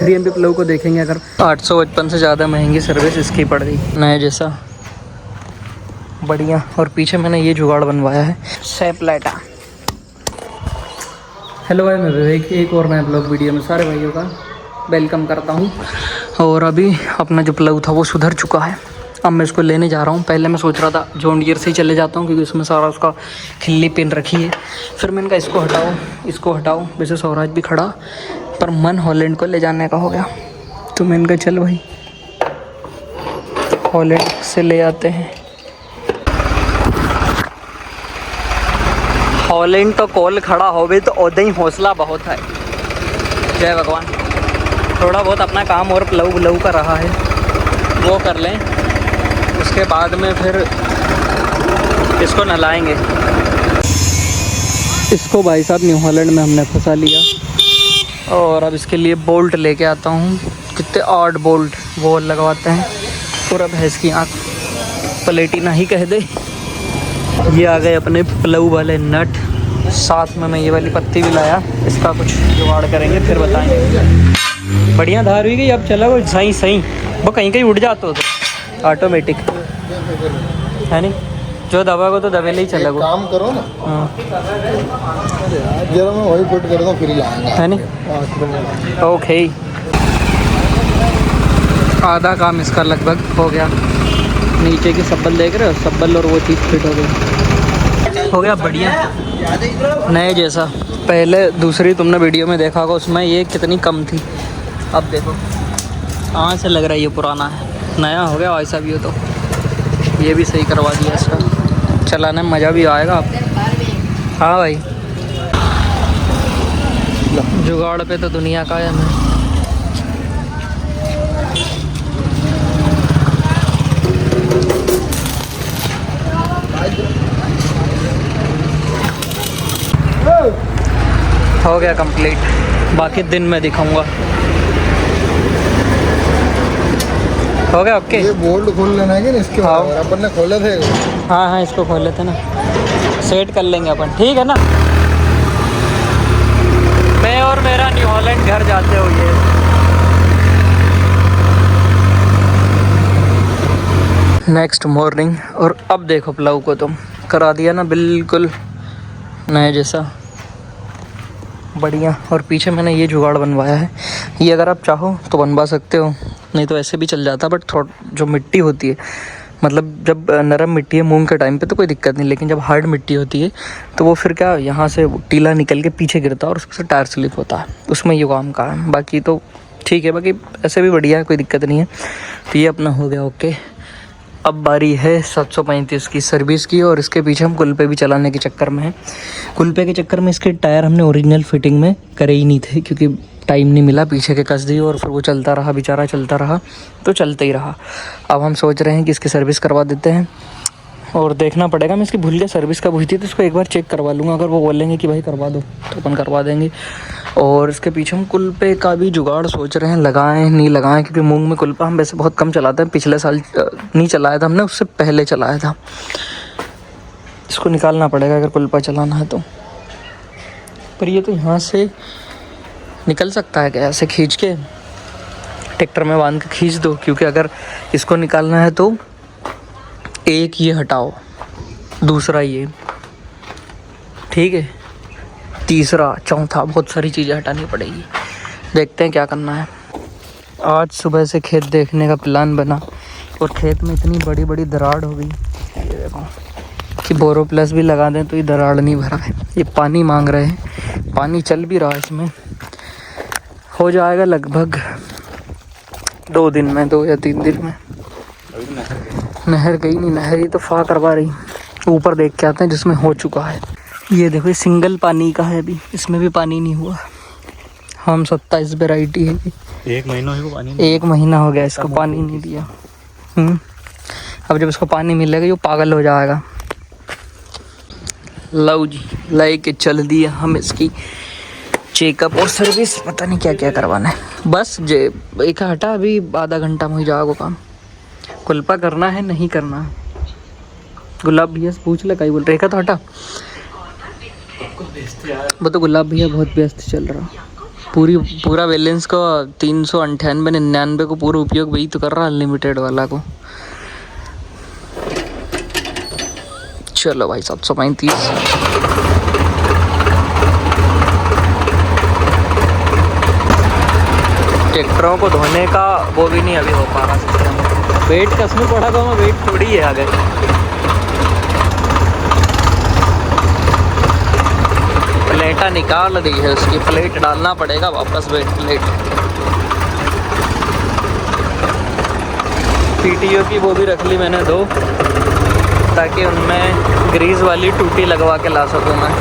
3MP plough को देखेंगे अगर 855 से ज़्यादा महंगी सर्विस इसकी पड़ गई, नए जैसा बढ़िया। और पीछे मैंने ये जुगाड़ बनवाया है सेपलाइटा। हेलो भाई, मैं विवेक, एक और नया ब्लॉग वीडियो में सारे भाइयों का वेलकम करता हूँ। और अभी अपना जो प्लव था वो सुधर चुका है। अब मैं इसको लेने जा रहा हूँ। पहले मैं सोच रहा था जॉन डियर से ही चले जाता हूँ क्योंकि उसमें सारा उसका खिल्ली पिन रखी है। फिर मैंने कहा इसको हटाओ। वैसे स्वराज भी खड़ा पर मन हॉलैंड को ले जाने का हो गया, तो मैंने कहा चल भाई हॉलैंड से ले आते हैं। हॉलैंड तो कॉल खड़ा होवे तो ओदे ही हौसला बहुत है। जय भगवान। थोड़ा बहुत अपना काम और प्लव का रहा है वो कर लें, उसके बाद में फिर इसको नहलाएंगे। इसको भाई साहब न्यू हॉलैंड में हमने फंसा लिया और अब इसके लिए बोल्ट लेके आता हूँ। कितने 8 बोल्ट वो लगवाते हैं। पूरा भैंस की आँख प्लेटिना ही कह दे। ये आ गए अपने प्लव वाले नट, साथ में मैं ये वाली पत्ती भी लाया। इसका कुछ जुगाड़ करेंगे फिर बताएंगे। बढ़िया धार हुई गई। अब चला वो सही वो कहीं उड़ जाता हो तो ऑटोमेटिक है नहीं, जो दबा को तो दबेले ही चला वो काम करो ना। हाँ जरा मैं वही फिट कर दूँ फिर लाएंगे, है नहीं। ओके, आधा काम इसका लगभग हो गया। नीचे की सब्बल देख रहे हो, सब्बल और वो चीज़ फिट हो गया बढ़िया नए जैसा। पहले दूसरी तुमने वीडियो में देखा होगा, उसमें ये कितनी कम थी। अब देखो कहाँ से लग रहा है ये पुराना है, नया हो गया। ऐसा भी हो तो ये भी सही करवा दिया इसका, चलाने में मज़ा भी आएगा आप। हाँ भाई, जुगाड़ पे तो दुनिया का है। मैं हो गया कंप्लीट, बाकी दिन में दिखाऊंगा। हो गया ओके। ये बोल्ट खोल लेना है कि नहीं इसके? हाँ अपन ने खोले थे। हाँ इसको खोल लेते ना, सेट कर लेंगे अपन, ठीक है ना। मैं और मेरा न्यू हॉलैंड घर जाते हो ये। नेक्स्ट मॉर्निंग और अब देखो प्लव को तुम करा दिया ना बिल्कुल नए जैसा बढ़िया। और पीछे मैंने ये जुगाड़ बनवाया है। ये अगर आप चाहो तो बनवा सकते हो, नहीं तो ऐसे भी चल जाता। बट थोड़ा जो मिट्टी होती है, मतलब जब नरम मिट्टी है मूंग के टाइम पे तो कोई दिक्कत नहीं, लेकिन जब हार्ड मिट्टी होती है तो वो फिर क्या यहाँ से टीला निकल के पीछे गिरता है और उससे टायर स्लिप होता है। उसमें ये काम का है, बाकी तो ठीक है। बाकी ऐसे भी बढ़िया है, कोई दिक्कत नहीं है। तो ये अपना हो गया ओके। अब बारी है 735 की सर्विस की। और इसके पीछे हम कुल्पे भी चलाने के चक्कर में हैं। कुल्पे के चक्कर में इसके टायर हमने ओरिजिनल फिटिंग में करे ही नहीं थे क्योंकि टाइम नहीं मिला। पीछे के कस दी और फिर वो चलता रहा, बेचारा चलता रहा तो चलते ही रहा। अब हम सोच रहे हैं कि इसकी सर्विस करवा देते हैं और देखना पड़ेगा। मैं इसकी भूल गया सर्विस कब हुई थी, तो इसको एक बार चेक करवा लूँगा। अगर वो बोलेंगे कि भाई करवा दो तो अपन करवा देंगे। और इसके पीछे हम कुल्पे का भी जुगाड़ सोच रहे हैं, लगाएं नहीं लगाएं, क्योंकि मूंग में कुल्पा हम वैसे बहुत कम चलाते हैं। पिछले साल नहीं चलाया था हमने, उससे पहले चलाया था। इसको निकालना पड़ेगा अगर कुल्पा चलाना है तो। पर ये तो यहाँ से निकल सकता है क्या, ऐसे खींच के ट्रैक्टर में बांध के खींच दो। क्योंकि अगर इसको निकालना है तो एक ये हटाओ, दूसरा ये, ठीक है, तीसरा, चौथा, बहुत सारी चीज़ें हटानी पड़ेगी। देखते हैं क्या करना है। आज सुबह से खेत देखने का प्लान बना और खेत में इतनी बड़ी बड़ी दरार हो गई, ये देखो, कि बोरो प्लस भी लगा दें तो ये दरार नहीं भरा है। ये पानी मांग रहे हैं, पानी चल भी रहा है इसमें। हो जाएगा लगभग 2 दिन में, 2 या 3 दिन में। नहर गई नहीं, नहर ही तो फा करवा रही। ऊपर देख के आते हैं जिसमें हो चुका है। ये देखो ये सिंगल पानी का है, अभी इसमें भी पानी नहीं हुआ। हम 27 वेराइटी है। 1 महीना हो पानी, 1 महीना हो गया इसको पानी नहीं दिया। अब जब इसको पानी मिलेगा ये पागल हो जाएगा। लो जी, लाई के चल दिया हम इसकी चेकअप और सर्विस, पता नहीं क्या क्या करवाना है। बस जे एक हटा, अभी आधा घंटा में हो जाएगा काम। कुल्पा करना है नहीं करना है। गुलाब भैया से पूछ ले, कहीं बोल रहे तो हटा। वो तो गुलाब भैया बहुत व्यस्त चल रहा। पूरा बैलेंस को 398-99 को पूरा उपयोग वही तो कर रहा अनलिमिटेड वाला को। चलो भाई 735। ट्रैक्टरों को धोने का वो भी नहीं अभी हो पा रहा सिस्टम। वेट कसने पड़ा तो वेट थोड़ी है आगे। प्लेटा निकाल दी है उसकी, प्लेट डालना पड़ेगा वापस वेट प्लेट। पीटीओ की वो भी रख ली मैंने 2, ताकि उनमें ग्रीस वाली टूटी लगवा के ला सकूँ मैं।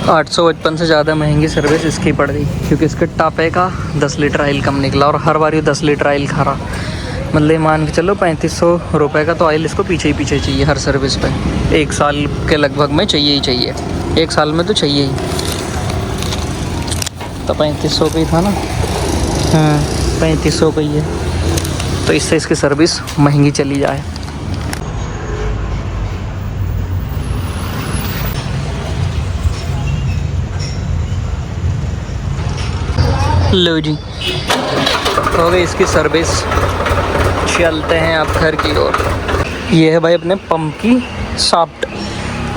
$855 से ज़्यादा महंगी सर्विस इसकी पड़ गई, क्योंकि इसके टापे का 10 लीटर ऑयल कम निकला और हर बार ये 10 लीटर ऑयल खा रहा। मतलब मान के चलो 3500 रुपये का तो ऑयल इसको पीछे ही पीछे चाहिए हर सर्विस पे। 1 साल के लगभग में चाहिए ही चाहिए, 1 साल में तो चाहिए ही। तो 3500 का ही था ना, हाँ 3500 का ही है, तो इससे इसकी सर्विस महंगी चली जाए। लो जी हो गई इसकी सर्विस। चलते हैं आप घर की ओर। ये है भाई अपने पंप की शाफ्ट।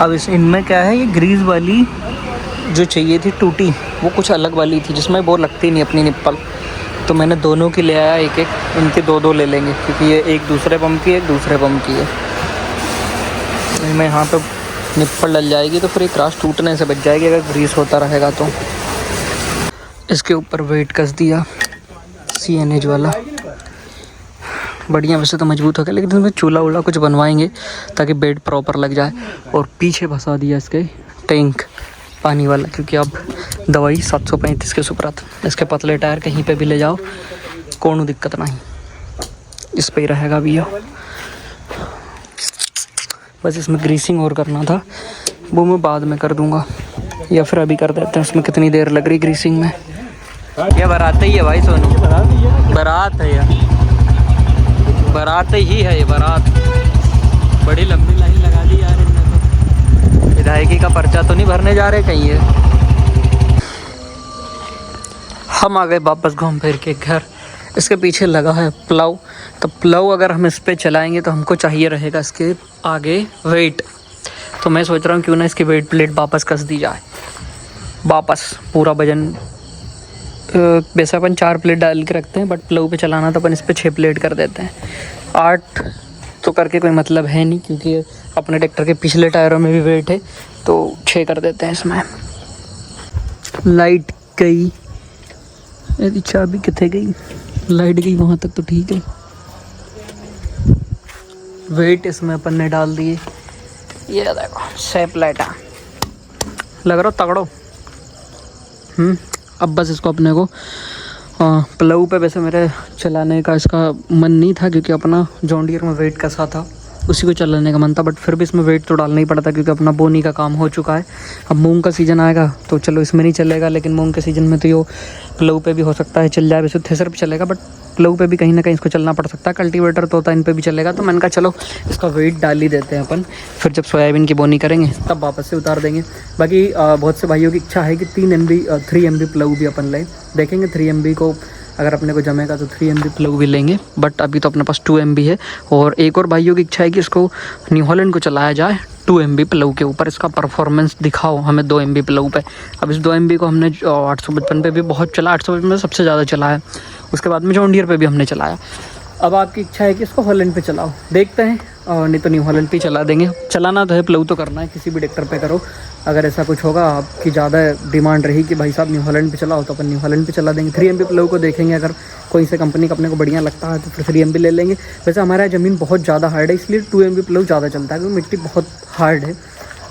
अब इनमें क्या है, ये ग्रीस वाली जो चाहिए थी टूटी, वो कुछ अलग वाली थी जिसमें वो लगती नहीं अपनी निप्पल। तो मैंने दोनों की ले आया एक, इनके 2 ले लेंगे, क्योंकि ये एक दूसरे पंप की है, एक दूसरे पंप की है। इनमें यहाँ पे निप्पल डल जाएगी तो फिर ये क्रॉस टूटने से बच जाएगी अगर ग्रीस होता रहेगा तो। इसके ऊपर वेट कस दिया CNH वाला, बढ़िया। वैसे तो मजबूत हो गया, लेकिन इसमें चूल्हा वूल्हा कुछ बनवाएंगे ताकि बेड प्रॉपर लग जाए। और पीछे फंसा दिया इसके टैंक पानी वाला, क्योंकि अब दवाई 735 के सुपरत। इसके पतले टायर कहीं पे भी ले जाओ कोनो दिक्कत नहीं, इस पे ही रहेगा भैया। बस इसमें ग्रीसिंग और करना था, वो मैं बाद में कर दूंगा, या फिर अभी कर देते हैं। उसमें कितनी देर लग रही ग्रीसिंग में। ये बारात ही है भाई सोनू, बारात है यार, बारात ही है ये बारात। बड़ी लंबी लाइन लगा दी यार इनने तो। विधायकी का पर्चा तो नहीं भरने जा रहे कहीं ये। हम आ गए वापस घूम फिर के घर। इसके पीछे लगा है प्लाऊ, तो प्लाऊ अगर हम इस पर चलाएंगे तो हमको चाहिए रहेगा इसके आगे वेट। तो मैं सोच रहा हूँ क्यों ना इसकी वेट प्लेट वापस कस दी जाए, वापस पूरा वजन। वैसे अपन 4 प्लेट डाल के रखते हैं, बट प्लाऊ पे चलाना तो अपन इस पे 6 प्लेट कर देते हैं। 8 तो करके कोई मतलब है नहीं, क्योंकि अपने ट्रैक्टर के पिछले टायरों में भी वेट है, तो 6 कर देते हैं इसमें। लाइट गई, यदि चाबी कितने गई, लाइट गई वहाँ तक तो ठीक है। वेट इसमें अपन ने डाल दिए, ये देखो 6 प्लेटा लग रहा तगड़ो। अब बस इसको अपने को प्लाऊ पे, वैसे मेरे चलाने का इसका मन नहीं था, क्योंकि अपना जॉन डियर में वेट कसा था, उसी को चलाने का मन था। बट फिर भी इसमें वेट तो डालना ही पड़ता, क्योंकि अपना बोनी का काम हो चुका है। अब मूंग का सीज़न आएगा तो चलो इसमें नहीं चलेगा, लेकिन मूंग के सीज़न में तो ये प्लाऊ पे भी हो सकता है चल जाए। वैसे थ्रेसर पे चलेगा, बट प्लाऊ पे भी कहीं ना कहीं इसको चलना पड़ सकता है। कल्टीवेटर तो होता है, इन पे भी चलेगा। तो मैंने कहा चलो इसका वेट डाल ही देते हैं अपन, फिर जब सोयाबीन की बोनी करेंगे तब वापस से उतार देंगे। बाकी बहुत से भाइयों की इच्छा है कि 3 MB प्लाऊ भी अपन लें। देखेंगे 3 MB को अगर अपने को जमेगा तो 3 MB प्लाऊ भी लेंगे, बट अभी तो अपने पास 2 MB है। और एक और भाइयों की इच्छा है कि इसको न्यू हॉलैंड को चलाया जाए 2 MB प्लाऊ के ऊपर, इसका परफॉर्मेंस दिखाओ हमें 2 MB प्लाऊ पे। अब इस 2 MB को हमने 855 पे भी बहुत चला, 855 में सबसे ज़्यादा चला है। उसके बाद में जॉन डियर पे भी हमने चलाया। अब आपकी इच्छा है कि इसको हॉलैंड पे चलाओ, देखते हैं, और नहीं तो न्यू हॉलैंड पे चला देंगे। चलाना तो है, प्लाऊ तो करना है, किसी भी ट्रैक्टर पे करो। अगर ऐसा कुछ होगा, आपकी ज़्यादा डिमांड रही कि भाई साहब न्यू हॉलैंड पे चलाओ, तो अपन न्यू हॉलैंड पे चला देंगे। 3 MB प्लाऊ को देखेंगे, अगर कोई से कंपनी का अपने को बढ़िया लगता है तो फिर 3 MB ले लेंगे। वैसे हमारा ज़मीन बहुत ज़्यादा हार्ड है, इसलिए 2 MB प्लाऊ ज़्यादा चलता है, क्योंकि मिट्टी बहुत हार्ड है।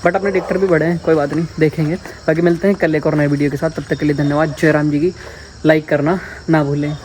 बट अपने ट्रैक्टर भी बड़े हैं, कोई बात नहीं, देखेंगे। बाकी मिलते हैं कल एक और नए वीडियो के साथ, तब तक के लिए धन्यवाद। जय राम जी की लाइक करना ना भूलें।